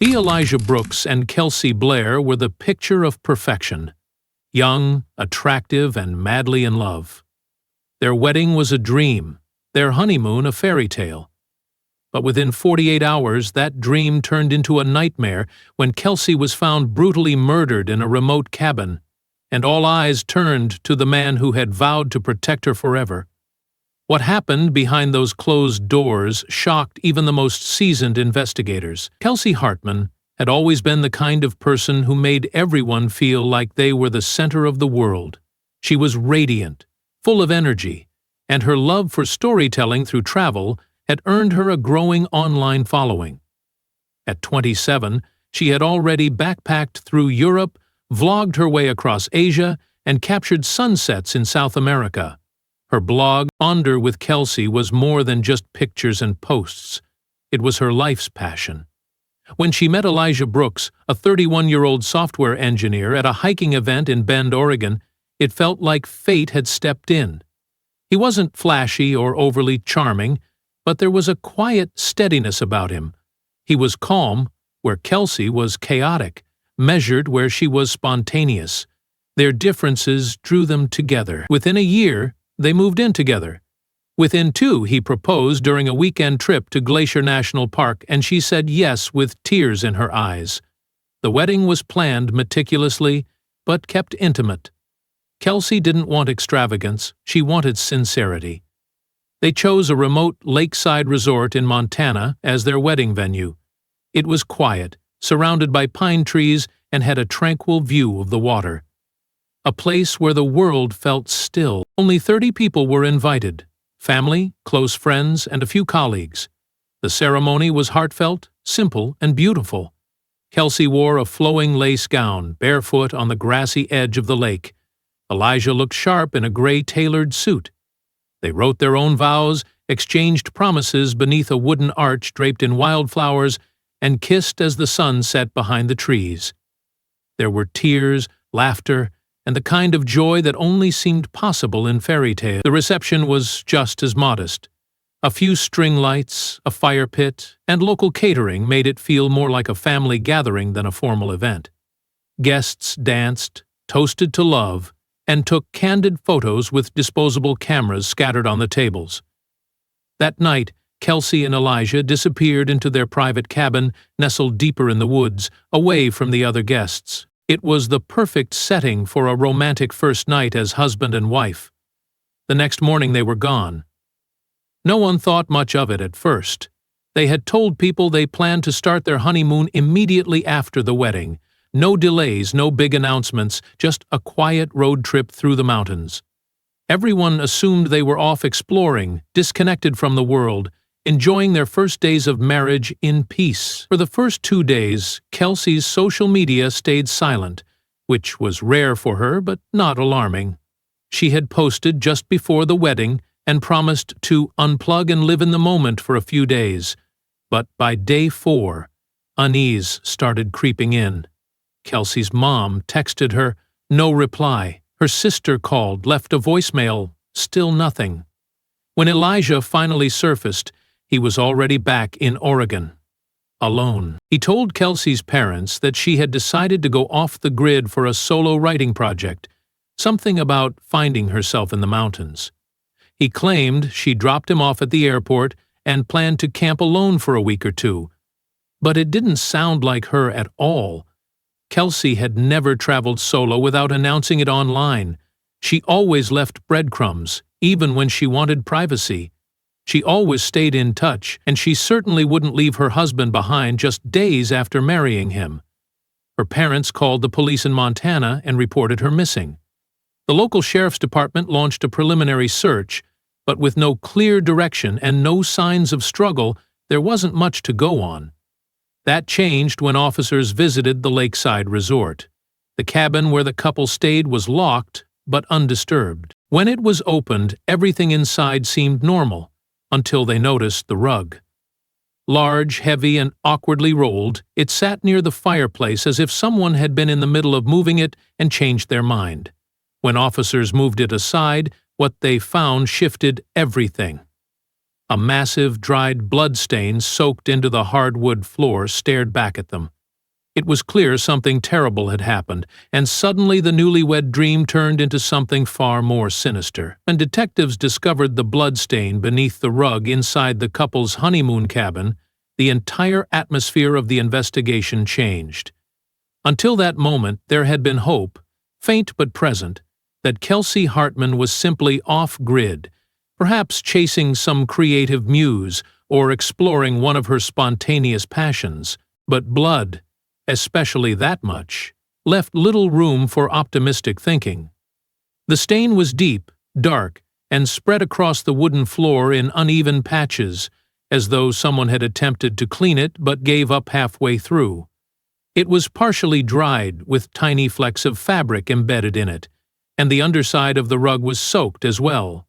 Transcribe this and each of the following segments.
Elijah Brooks and Kelsey Blair were the picture of perfection. Young, attractive, and madly in love. Their wedding was a dream, their honeymoon a fairy tale. But within 48 hours, that dream turned into a nightmare when Kelsey was found brutally murdered in a remote cabin, and all eyes turned to the man who had vowed to protect her forever. What happened behind those closed doors shocked even the most seasoned investigators. Kelsey Hartman had always been the kind of person who made everyone feel like they were the center of the world. She was radiant, full of energy, and her love for storytelling through travel had earned her a growing online following. At 27, she had already backpacked through Europe, vlogged her way across Asia, and captured sunsets in South America. Her blog, Wander with Kelsey, was more than just pictures and posts. It was her life's passion. When she met Elijah Brooks, a 31-year-old software engineer, at a hiking event in Bend, Oregon, it felt like fate had stepped in. He wasn't flashy or overly charming, but there was a quiet steadiness about him. He was calm, where Kelsey was chaotic, measured where she was spontaneous. Their differences drew them together. Within a year, they moved in together. Within 2, he proposed during a weekend trip to Glacier National Park, and she said yes with tears in her eyes. The wedding was planned meticulously, but kept intimate. Kelsey didn't want extravagance, she wanted sincerity. They chose a remote lakeside resort in Montana as their wedding venue. It was quiet, surrounded by pine trees, and had a tranquil view of the water. A place where the world felt still. Only 30 people were invited: family, close friends, and a few colleagues. The ceremony was heartfelt, simple, and beautiful. Kelsey wore a flowing lace gown, barefoot on the grassy edge of the lake. Elijah looked sharp in a gray tailored suit. They wrote their own vows, exchanged promises beneath a wooden arch draped in wildflowers, and kissed as the sun set behind the trees. There were tears, laughter, and the kind of joy that only seemed possible in fairy tales. The reception was just as modest. A few string lights, a fire pit, and local catering made it feel more like a family gathering than a formal event. Guests danced, toasted to love, and took candid photos with disposable cameras scattered on the tables. That night, Kelsey and Elijah disappeared into their private cabin, nestled deeper in the woods, away from the other guests. It was the perfect setting for a romantic first night as husband and wife. The next morning they were gone. No one thought much of it at first. They had told people they planned to start their honeymoon immediately after the wedding. No delays, no big announcements, just a quiet road trip through the mountains. Everyone assumed they were off exploring, disconnected from the world, enjoying their first days of marriage in peace. For the first 2 days, Kelsey's social media stayed silent, which was rare for her but not alarming. She had posted just before the wedding and promised to unplug and live in the moment for a few days. But by day 4, unease started creeping in. Kelsey's mom texted her, no reply. Her sister called, left a voicemail, still nothing. When Elijah finally surfaced, he was already back in Oregon, alone. He told Kelsey's parents that she had decided to go off the grid for a solo writing project, something about finding herself in the mountains. He claimed she dropped him off at the airport and planned to camp alone for a week or 2. But it didn't sound like her at all. Kelsey had never traveled solo without announcing it online. She always left breadcrumbs, even when she wanted privacy. She always stayed in touch, and she certainly wouldn't leave her husband behind just days after marrying him. Her parents called the police in Montana and reported her missing. The local sheriff's department launched a preliminary search, but with no clear direction and no signs of struggle, there wasn't much to go on. That changed when officers visited the lakeside resort. The cabin where the couple stayed was locked, but undisturbed. When it was opened, everything inside seemed normal, until they noticed the rug. Large, heavy, and awkwardly rolled, it sat near the fireplace as if someone had been in the middle of moving it and changed their mind. When officers moved it aside, what they found shifted everything. A massive, dried blood stain soaked into the hardwood floor stared back at them. It was clear something terrible had happened, and suddenly the newlywed dream turned into something far more sinister. When detectives discovered the blood stain beneath the rug inside the couple's honeymoon cabin, the entire atmosphere of the investigation changed. Until that moment, there had been hope, faint but present, that Kelsey Hartman was simply off-grid, perhaps chasing some creative muse or exploring one of her spontaneous passions. But blood, especially that much, left little room for optimistic thinking. The stain was deep, dark, and spread across the wooden floor in uneven patches, as though someone had attempted to clean it but gave up halfway through. It was partially dried, with tiny flecks of fabric embedded in it, and the underside of the rug was soaked as well.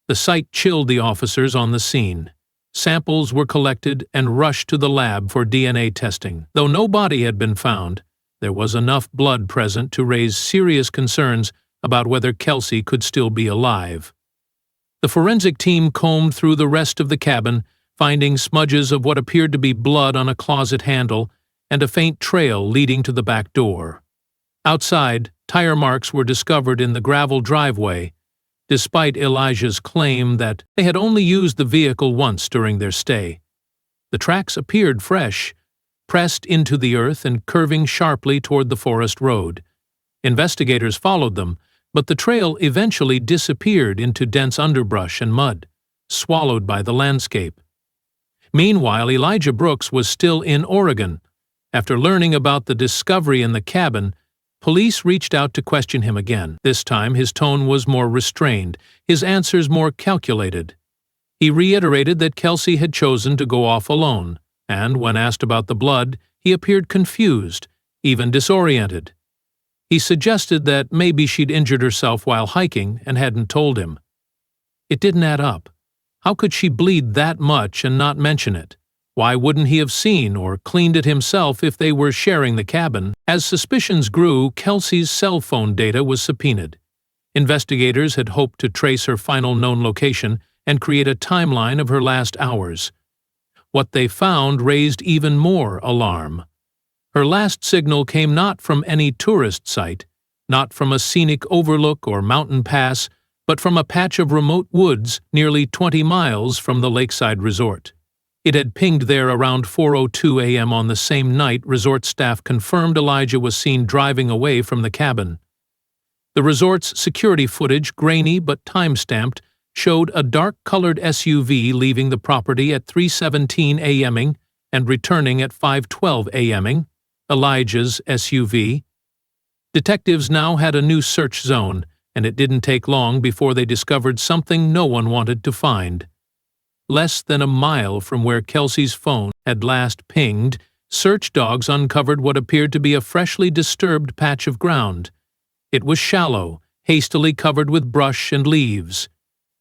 The sight chilled the officers on the scene. Samples were collected and rushed to the lab for DNA testing. Though no body had been found, there was enough blood present to raise serious concerns about whether Kelsey could still be alive. The forensic team combed through the rest of the cabin, finding smudges of what appeared to be blood on a closet handle and a faint trail leading to the back door. Outside, tire marks were discovered in the gravel driveway, despite Elijah's claim that they had only used the vehicle once during their stay. The tracks appeared fresh, pressed into the earth and curving sharply toward the forest road. Investigators followed them, but the trail eventually disappeared into dense underbrush and mud, swallowed by the landscape. Meanwhile, Elijah Brooks was still in Oregon. After learning about the discovery in the cabin, police reached out to question him again. This time his tone was more restrained, his answers more calculated. He reiterated that Kelsey had chosen to go off alone, and when asked about the blood, he appeared confused, even disoriented. He suggested that maybe she'd injured herself while hiking and hadn't told him. It didn't add up. How could she bleed that much and not mention it? Why wouldn't he have seen or cleaned it himself if they were sharing the cabin? As suspicions grew, Kelsey's cell phone data was subpoenaed. Investigators had hoped to trace her final known location and create a timeline of her last hours. What they found raised even more alarm. Her last signal came not from any tourist site, not from a scenic overlook or mountain pass, but from a patch of remote woods nearly 20 miles from the lakeside resort. It had pinged there around 4:02 a.m. on the same night resort staff confirmed Elijah was seen driving away from the cabin. The resort's security footage, grainy but time-stamped, showed a dark-colored SUV leaving the property at 3:17 a.m. and returning at 5:12 a.m. Elijah's SUV. Detectives now had a new search zone, and it didn't take long before they discovered something no one wanted to find. Less than a mile from where Kelsey's phone had last pinged, search dogs uncovered what appeared to be a freshly disturbed patch of ground. It was shallow, hastily covered with brush and leaves.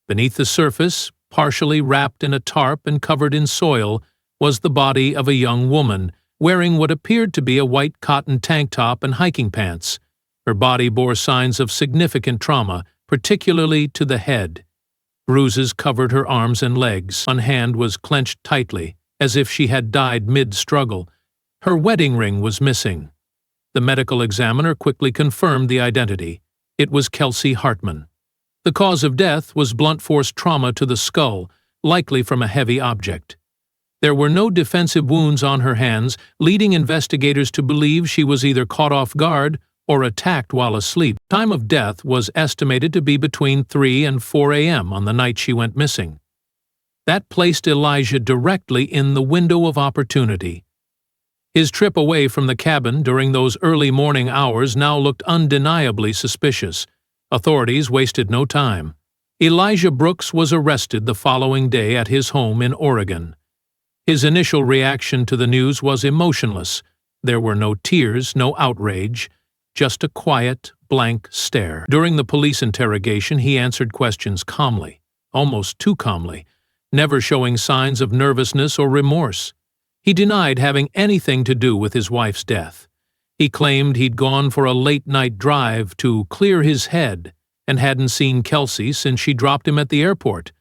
Beneath the surface, partially wrapped in a tarp and covered in soil, was the body of a young woman, wearing what appeared to be a white cotton tank top and hiking pants. Her body bore signs of significant trauma, particularly to the head. Bruises covered her arms and legs. One hand was clenched tightly, as if she had died mid-struggle. Her wedding ring was missing. The medical examiner quickly confirmed the identity. It was Kelsey Hartman. The cause of death was blunt force trauma to the skull, likely from a heavy object. There were no defensive wounds on her hands, leading investigators to believe she was either caught off guard or attacked while asleep. Time of death was estimated to be between 3 and 4 a.m. on the night she went missing. That placed Elijah directly in the window of opportunity. His trip away from the cabin during those early morning hours now looked undeniably suspicious. Authorities wasted no time. Elijah Brooks was arrested the following day at his home in Oregon. His initial reaction to the news was emotionless. There were no tears, no outrage, just a quiet, blank stare. During the police interrogation, he answered questions calmly, almost too calmly, never showing signs of nervousness or remorse. He denied having anything to do with his wife's death. He claimed he'd gone for a late-night drive to clear his head and hadn't seen Kelsey since she dropped him at the airport.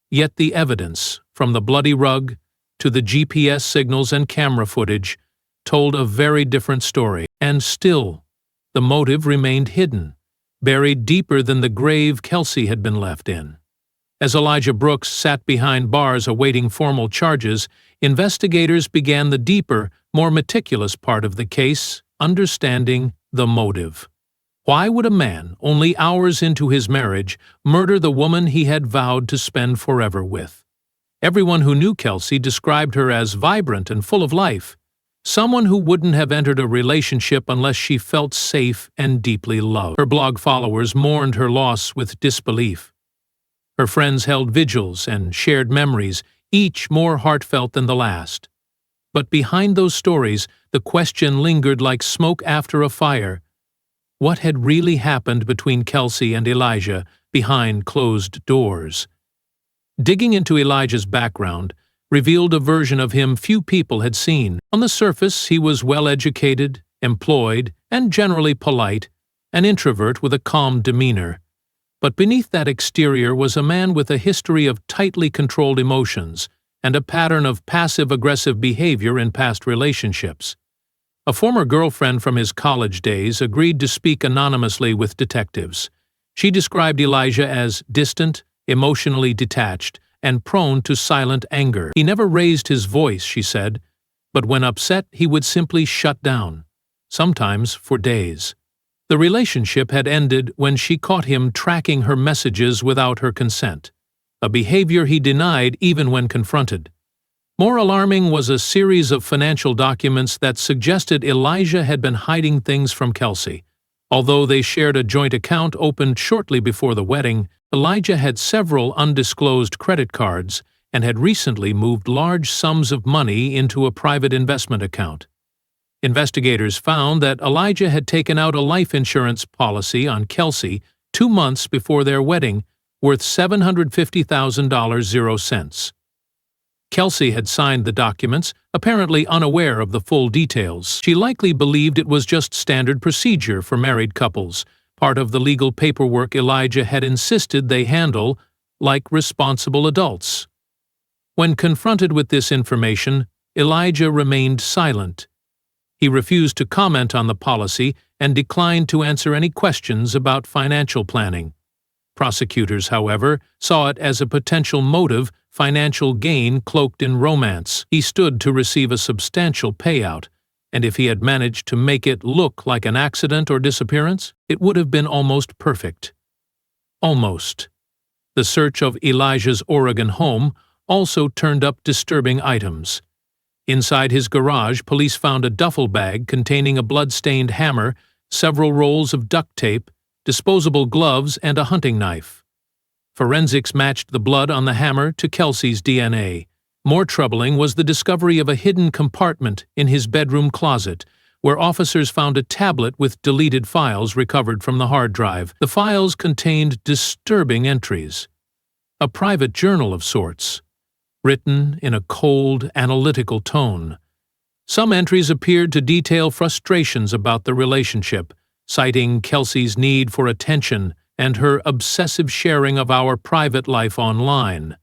Yet the evidence, from the bloody rug to the GPS signals and camera footage, told a very different story. And still, the motive remained hidden, buried deeper than the grave Kelsey had been left in. As Elijah Brooks sat behind bars awaiting formal charges, investigators began the deeper, more meticulous part of the case, understanding the motive. Why would a man, only hours into his marriage, murder the woman he had vowed to spend forever with? Everyone who knew Kelsey described her as vibrant and full of life, someone who wouldn't have entered a relationship unless she felt safe and deeply loved. Her blog followers mourned her loss with disbelief. Her friends held vigils and shared memories, each more heartfelt than the last. But behind those stories, the question lingered like smoke after a fire. What had really happened between Kelsey and Elijah behind closed doors? Digging into Elijah's background revealed a version of him few people had seen. On the surface, he was well-educated, employed, and generally polite, an introvert with a calm demeanor. But beneath that exterior was a man with a history of tightly controlled emotions and a pattern of passive-aggressive behavior in past relationships. A former girlfriend from his college days agreed to speak anonymously with detectives. She described Elijah as distant, emotionally detached, and prone to silent anger. He never raised his voice, she said, but when upset he would simply shut down, sometimes for days. The relationship had ended when she caught him tracking her messages without her consent, a behavior he denied even when confronted. More alarming was a series of financial documents that suggested Elijah had been hiding things from Kelsey. Although they shared a joint account opened shortly before the wedding, Elijah had several undisclosed credit cards and had recently moved large sums of money into a private investment account. Investigators found that Elijah had taken out a life insurance policy on Kelsey 2 months before their wedding, worth $750,000. Kelsey had signed the documents, apparently unaware of the full details. She likely believed it was just standard procedure for married couples, part of the legal paperwork Elijah had insisted they handle like responsible adults. When confronted with this information, Elijah remained silent. He refused to comment on the policy and declined to answer any questions about financial planning. Prosecutors, however, saw it as a potential motive, financial gain cloaked in romance. He stood to receive a substantial payout, and if he had managed to make it look like an accident or disappearance, it would have been almost perfect. Almost. The search of Elijah's Oregon home also turned up disturbing items. Inside his garage, police found a duffel bag containing a blood-stained hammer, several rolls of duct tape, disposable gloves, and a hunting knife. Forensics matched the blood on the hammer to Kelsey's DNA. More troubling was the discovery of a hidden compartment in his bedroom closet, where officers found a tablet with deleted files recovered from the hard drive. The files contained disturbing entries. A private journal of sorts, written in a cold, analytical tone. Some entries appeared to detail frustrations about the relationship, citing Kelsey's need for attention and her obsessive sharing of our private life online.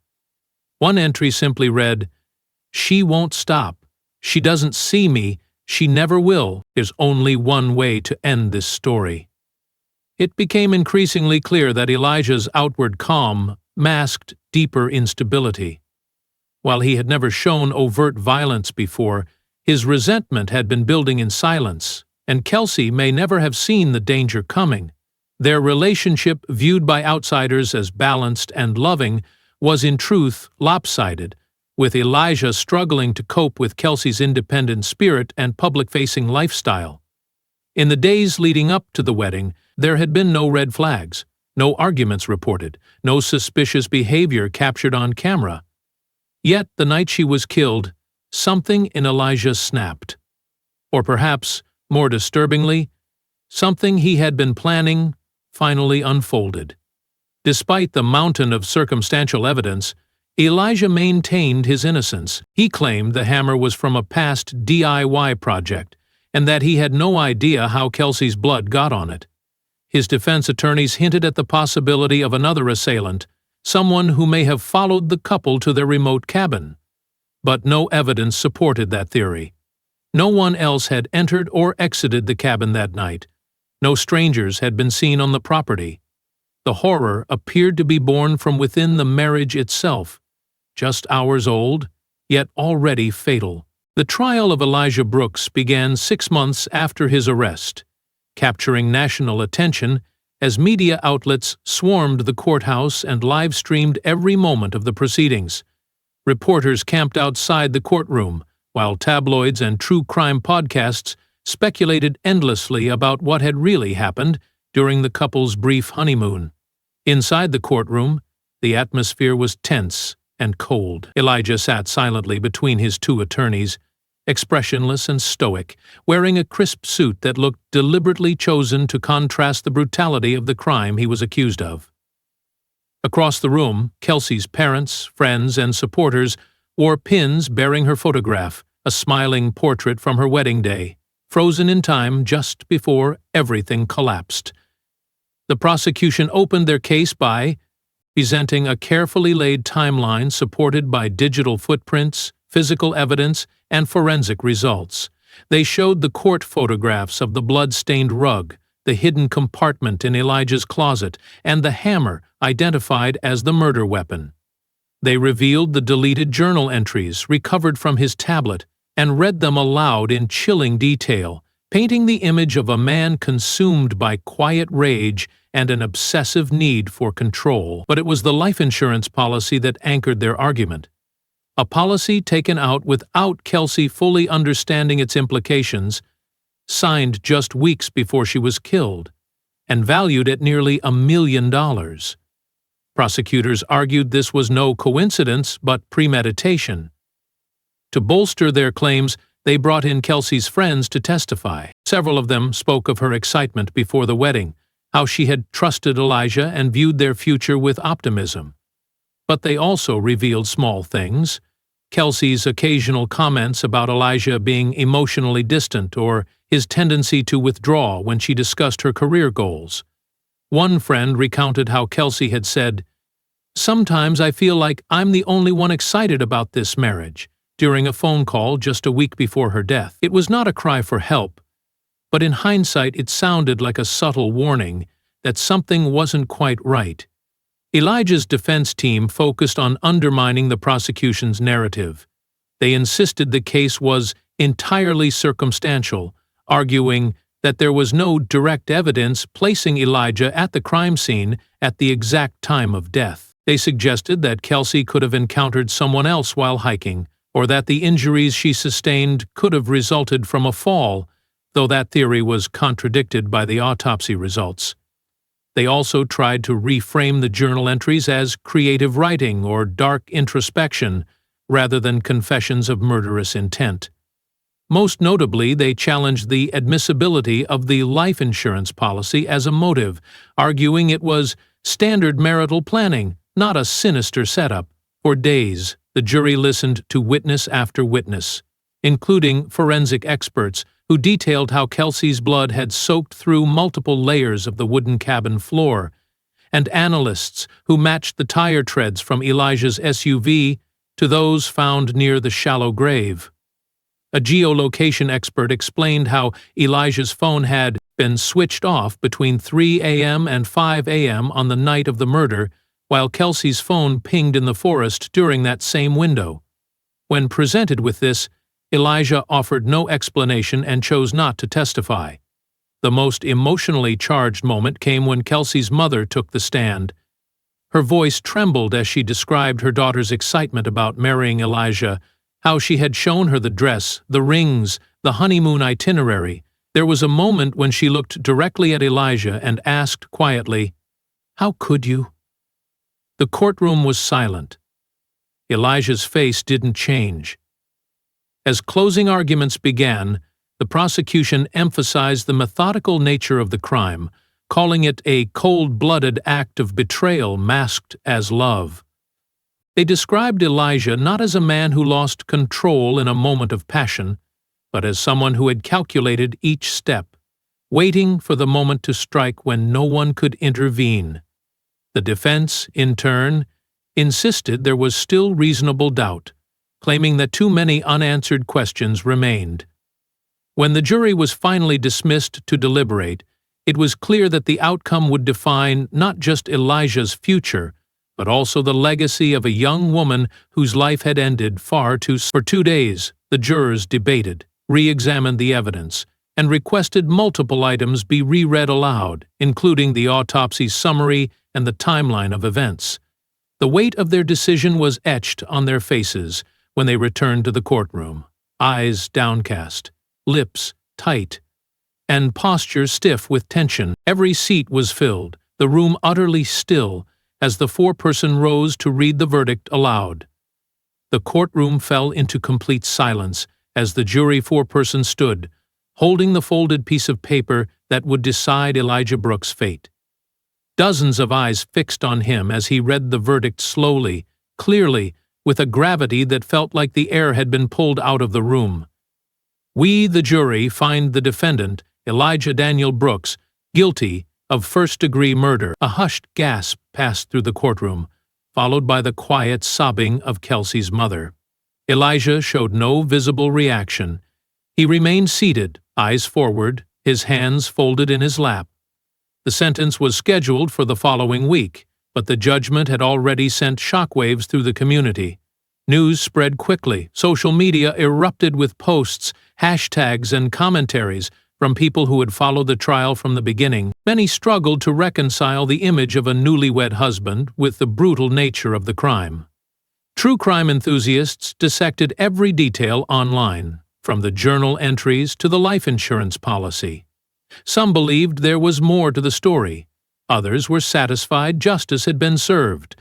One entry simply read, "She won't stop. She doesn't see me. She never will. There's only one way to end this story." It became increasingly clear that Elijah's outward calm masked deeper instability. While he had never shown overt violence before, his resentment had been building in silence, and Kelsey may never have seen the danger coming. Their relationship, viewed by outsiders as balanced and loving, was in truth lopsided, with Elijah struggling to cope with Kelsey's independent spirit and public-facing lifestyle. In the days leading up to the wedding, there had been no red flags, no arguments reported, no suspicious behavior captured on camera. Yet, the night she was killed, something in Elijah snapped. Or perhaps, more disturbingly, something he had been planning finally unfolded. Despite the mountain of circumstantial evidence, Elijah maintained his innocence. He claimed the hammer was from a past DIY project, and that he had no idea how Kelsey's blood got on it. His defense attorneys hinted at the possibility of another assailant, someone who may have followed the couple to their remote cabin. But no evidence supported that theory. No one else had entered or exited the cabin that night. No strangers had been seen on the property. The horror appeared to be born from within the marriage itself, just hours old, yet already fatal. The trial of Elijah Brooks began 6 months after his arrest, capturing national attention as media outlets swarmed the courthouse and live-streamed every moment of the proceedings. Reporters camped outside the courtroom, while tabloids and true crime podcasts speculated endlessly about what had really happened during the couple's brief honeymoon. Inside the courtroom, the atmosphere was tense and cold. Elijah sat silently between his two attorneys, expressionless and stoic, wearing a crisp suit that looked deliberately chosen to contrast the brutality of the crime he was accused of. Across the room, Kelsey's parents, friends, and supporters wore pins bearing her photograph, a smiling portrait from her wedding day, frozen in time just before everything collapsed. The prosecution opened their case by presenting a carefully laid timeline supported by digital footprints, physical evidence, and forensic results. They showed the court photographs of the blood-stained rug, the hidden compartment in Elijah's closet, and the hammer identified as the murder weapon. They revealed the deleted journal entries recovered from his tablet and read them aloud in chilling detail, painting the image of a man consumed by quiet rage and an obsessive need for control. But it was the life insurance policy that anchored their argument. A policy taken out without Kelsey fully understanding its implications, signed just weeks before she was killed, and valued at nearly $1 million. Prosecutors argued this was no coincidence but premeditation. To bolster their claims, they brought in Kelsey's friends to testify. Several of them spoke of her excitement before the wedding, how she had trusted Elijah and viewed their future with optimism. But they also revealed small things: Kelsey's occasional comments about Elijah being emotionally distant or his tendency to withdraw when she discussed her career goals. One friend recounted how Kelsey had said, "Sometimes I feel like I'm the only one excited about this marriage," during a phone call just a week before her death. It was not a cry for help, but in hindsight it sounded like a subtle warning that something wasn't quite right. Elijah's defense team focused on undermining the prosecution's narrative. They insisted the case was entirely circumstantial, arguing that there was no direct evidence placing Elijah at the crime scene at the exact time of death. They suggested that Kelsey could have encountered someone else while hiking, or that the injuries she sustained could have resulted from a fall, though that theory was contradicted by the autopsy results. They also tried to reframe the journal entries as creative writing or dark introspection, rather than confessions of murderous intent. Most notably, they challenged the admissibility of the life insurance policy as a motive, arguing it was standard marital planning, not a sinister setup. For days, the jury listened to witness after witness, including forensic experts who detailed how Kelsey's blood had soaked through multiple layers of the wooden cabin floor, and analysts who matched the tire treads from Elijah's SUV to those found near the shallow grave. A geolocation expert explained how Elijah's phone had been switched off between 3 a.m. and 5 a.m. on the night of the murder, while Kelsey's phone pinged in the forest during that same window. When presented with this, Elijah offered no explanation and chose not to testify. The most emotionally charged moment came when Kelsey's mother took the stand. Her voice trembled as she described her daughter's excitement about marrying Elijah, how she had shown her the dress, the rings, the honeymoon itinerary. There was a moment when she looked directly at Elijah and asked quietly, "How could you?" The courtroom was silent. Elijah's face didn't change. As closing arguments began, the prosecution emphasized the methodical nature of the crime, calling it a cold-blooded act of betrayal masked as love. They described Elijah not as a man who lost control in a moment of passion, but as someone who had calculated each step, waiting for the moment to strike when no one could intervene. The defense, in turn, insisted there was still reasonable doubt, claiming that too many unanswered questions remained. When the jury was finally dismissed to deliberate, it was clear that the outcome would define not just Elijah's future, but also the legacy of a young woman whose life had ended far too soon. For 2 days, the jurors debated, re-examined the evidence, and requested multiple items be reread aloud, including the autopsy summary and the timeline of events. The weight of their decision was etched on their faces when they returned to the courtroom, eyes downcast, lips tight, and posture stiff with tension. Every seat was filled, the room utterly still, as the foreperson rose to read the verdict aloud. The courtroom fell into complete silence as the jury foreperson stood, holding the folded piece of paper that would decide Elijah Brooks' fate. Dozens of eyes fixed on him as he read the verdict slowly, clearly, with a gravity that felt like the air had been pulled out of the room. We, the jury, find the defendant, Elijah Daniel Brooks, guilty of first-degree murder. A hushed gasp passed through the courtroom, followed by the quiet sobbing of Kelsey's mother. Elijah showed no visible reaction. He remained seated, eyes forward, his hands folded in his lap. The sentence was scheduled for the following week, but the judgment had already sent shockwaves through the community. News spread quickly. Social media erupted with posts, hashtags, and commentaries from people who had followed the trial from the beginning. Many struggled to reconcile the image of a newlywed husband with the brutal nature of the crime. True crime enthusiasts dissected every detail online, from the journal entries to the life insurance policy. Some believed there was more to the story. Others were satisfied justice had been served.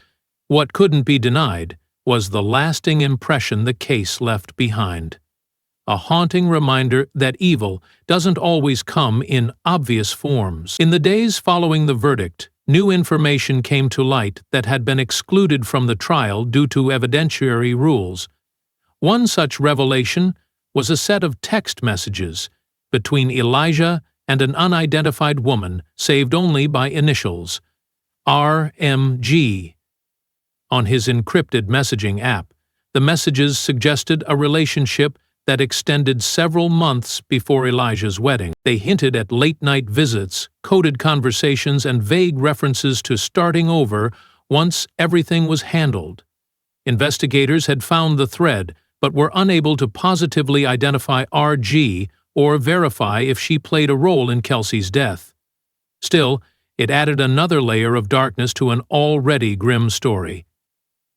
What couldn't be denied was the lasting impression the case left behind. A haunting reminder that evil doesn't always come in obvious forms. In the days following the verdict, new information came to light that had been excluded from the trial due to evidentiary rules. One such revelation was a set of text messages between Elijah and an unidentified woman saved only by initials, RMG. On his encrypted messaging app, the messages suggested a relationship that extended several months before Elijah's wedding. They hinted at late-night visits, coded conversations, and vague references to starting over once everything was handled. Investigators had found the thread, but were unable to positively identify RG or verify if she played a role in Kelsey's death. Still, it added another layer of darkness to an already grim story.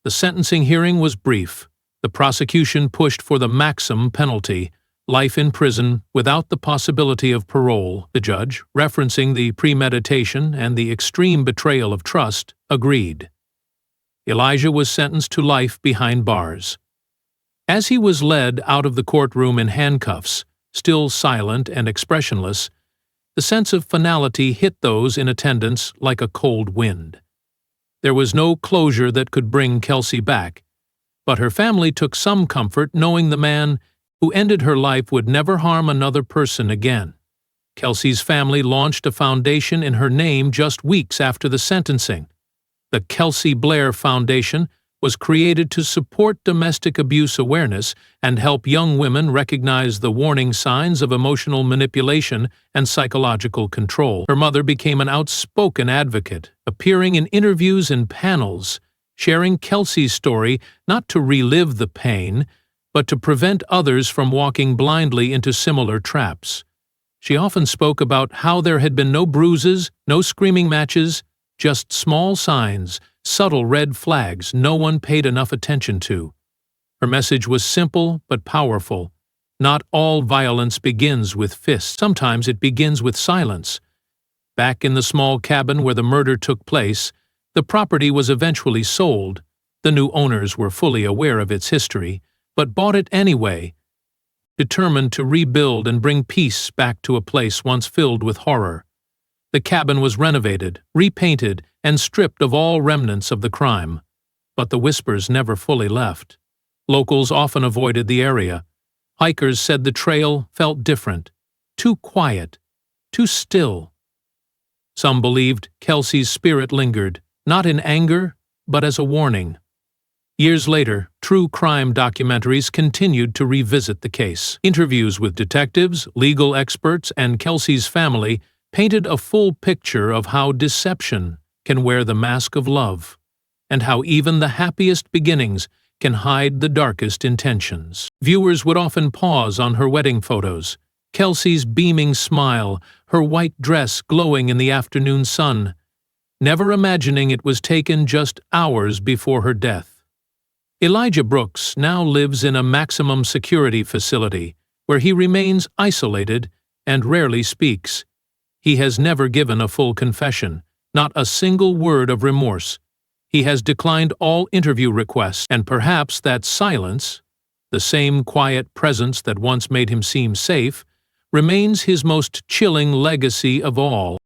The sentencing hearing was brief. The prosecution pushed for the maximum penalty, life in prison without the possibility of parole. The judge, referencing the premeditation and the extreme betrayal of trust, agreed. Elijah was sentenced to life behind bars. As he was led out of the courtroom in handcuffs, still silent and expressionless, the sense of finality hit those in attendance like a cold wind. There was no closure that could bring Kelsey back, but her family took some comfort knowing the man who ended her life would never harm another person again. Kelsey's family launched a foundation in her name just weeks after the sentencing. The Kelsey Blair Foundation was created to support domestic abuse awareness and help young women recognize the warning signs of emotional manipulation and psychological control. Her mother became an outspoken advocate, appearing in interviews and panels, sharing Kelsey's story not to relive the pain, but to prevent others from walking blindly into similar traps. She often spoke about how there had been no bruises, no screaming matches, just small signs, subtle red flags no one paid enough attention to. Her message was simple but powerful. Not all violence begins with fists. Sometimes it begins with silence. Back in the small cabin where the murder took place, the property was eventually sold. The new owners were fully aware of its history, but bought it anyway, determined to rebuild and bring peace back to a place once filled with horror. The cabin was renovated, repainted, and stripped of all remnants of the crime. But the whispers never fully left. Locals often avoided the area. Hikers said the trail felt different, too quiet, too still. Some believed Kelsey's spirit lingered, not in anger, but as a warning. Years later, true crime documentaries continued to revisit the case. Interviews with detectives, legal experts, and Kelsey's family painted a full picture of how deception can wear the mask of love, and how even the happiest beginnings can hide the darkest intentions. Viewers would often pause on her wedding photos, Kelsey's beaming smile, her white dress glowing in the afternoon sun, never imagining it was taken just hours before her death. Elijah Brooks now lives in a maximum security facility where he remains isolated and rarely speaks. He has never given a full confession, not a single word of remorse. He has declined all interview requests, and perhaps that silence, the same quiet presence that once made him seem safe, remains his most chilling legacy of all.